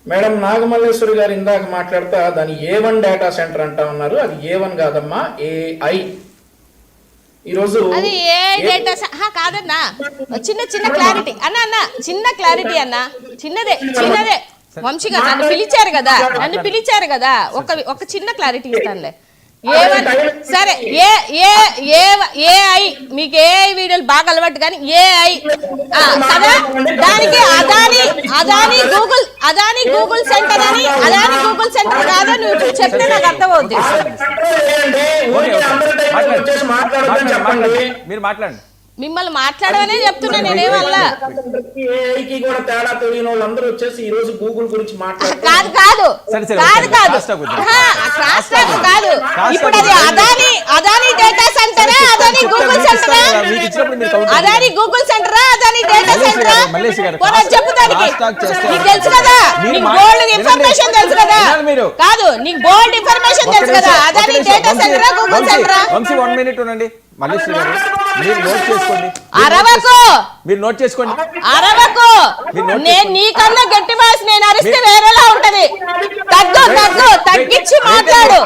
Madam Nagamalleswari గారు ఇందాక మాట్లాడుతా దాని A1 డేటా సెంటర్ అంటా ఉన్నారు. అది A1 కాదమ్మా, AI. ఈరోజు అది ఏ డేటా కాదన్నా, చిన్న చిన్న క్లారిటీ అన్న చిన్న క్లారిటీ అన్న, చిన్నదే వంశీగా నన్ను పిలిచారు కదా ఒక చిన్న క్లారిటీ ఇస్తానులే. సరే ఏఐ మీకు ఏఐ వీడియోలు బాగా అలవాటు కానీ ఏఐ కదా, దానికి అదాని గూగుల్ సెంటర్ అని గూగుల్ సెంటర్ కాదో నువ్వు చెప్తే నాకు అర్థమవుద్ది. మీరు మాట్లాడండి. మిమ్మల్ని మాట్లాడమనే చెప్తున్నా నేనేమల్లా. కాదు ఇప్పుడు అది అదాని డేటా సెంటరా, అదాని గూగుల్ సెంటరా, అదాని గూగుల్ సెంటరా, అదాని డేటా సెంటరా చెప్పు. దానికి నీకు తెలుసు కదా, నీకు బోల్డ్ ఇన్ఫర్మేషన్ తెలుసు కదా. కాదు నీకు బోల్డ్ ఇన్ఫర్మేషన్ తెలుసు కదా, అదాని డేటా సెంటరా గూగుల్ సెంటరా. 1 minute ఉండండి మల్లేశ్వరి గారు, మీరు నోట్ చేసుకోండి. మీరు నోట్ చేసుకోండి. నేను నీకన్నా గట్టి వాయిస్ నేను అరిస్తే వేరేలా ఉంటది. తగ్గించి మాట్లాడు,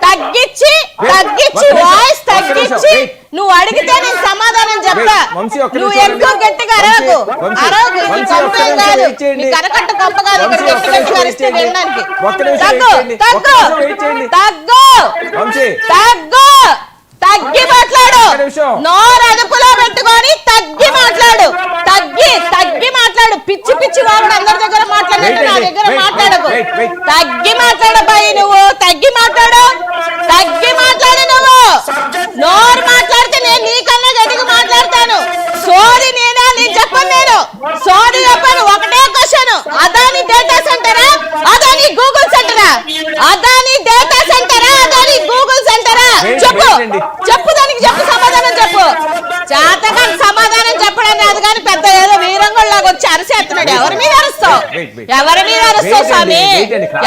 తగ్గించి వాయిస్ తగ్గించి నువ్వు అడిగితే నేను సమాధానం చెప్తా. నువ్వు ఎక్కువ గట్టిగా అరవకు. నీ కరకట్ట కంప కాదు గట్టిగా అరిస్తే వినడానికి. తగ్గి మాట్లాడు, నోరు అదుపులో పెట్టుకొని తగ్గి మాట్లాడు. పిచ్చి వాడు అందరి దగ్గర మాట్లాడాడు, నా దగ్గర మాట్లాడకు. తగ్గి మాట్లాడబాయి, నువ్వు తగ్గి మాట్లాడు నువ్వు. నోరు మాట్లాడితే నేను నీకన్నా గట్టిగా మాట్లాడతాను. సోది నేను చెప్పను ఒకటే క్వశ్చన్, అదాని డేటా సెంటరా, అదాని గూగుల్ సెంటరా, అదాని డేటా సెంటరా, అదాని గూగుల్ సెంటరా చెప్పు దానికి సమాధానం చెప్పు. చేతకాని సమాధానం చెప్పడం రాదు కానీ పెద్ద ఏదో వీరంగంలాగా వచ్చి అరిసేస్తున్నాడు. ఎవరి మీద అరుస్తావు స్వామి,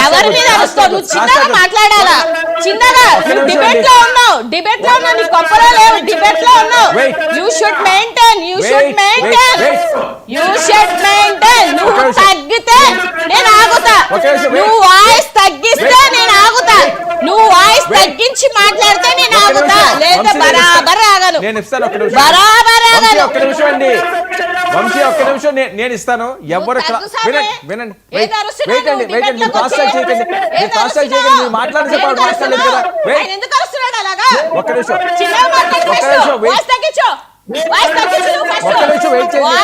ఎవరి మీద అరుస్తావు? నువ్వు చిన్నగా మాట్లాడాలా, చిన్నగా. నువ్వు డిబేట్ లో ఉన్నావు, నీ కొప్పలో లేవు, డిబేట్ లో ఉన్నావు. You should maintain. నువ్వు తగ్గితే నేను ఆగుతా, నువ్వు వాయిస్ తగ్గిస్తే నేను ఆగుతా, నువ్వు వాయిస్ తగ్గించి మాట్లాడితే నేను ఆగుతా, లేదా బరాబర్ ఆగను. ఒక్క నిమిషం అండి వంశీ, ఒక్క నిమిషం నేను ఇస్తాను. ఎవరు వినండి, మీరు క్రాస్ టాక్ చేయకండి, మీరు మాట్లాడలేదు కదా. ఒక్క నిమిషం వెయిట్ చేయండి.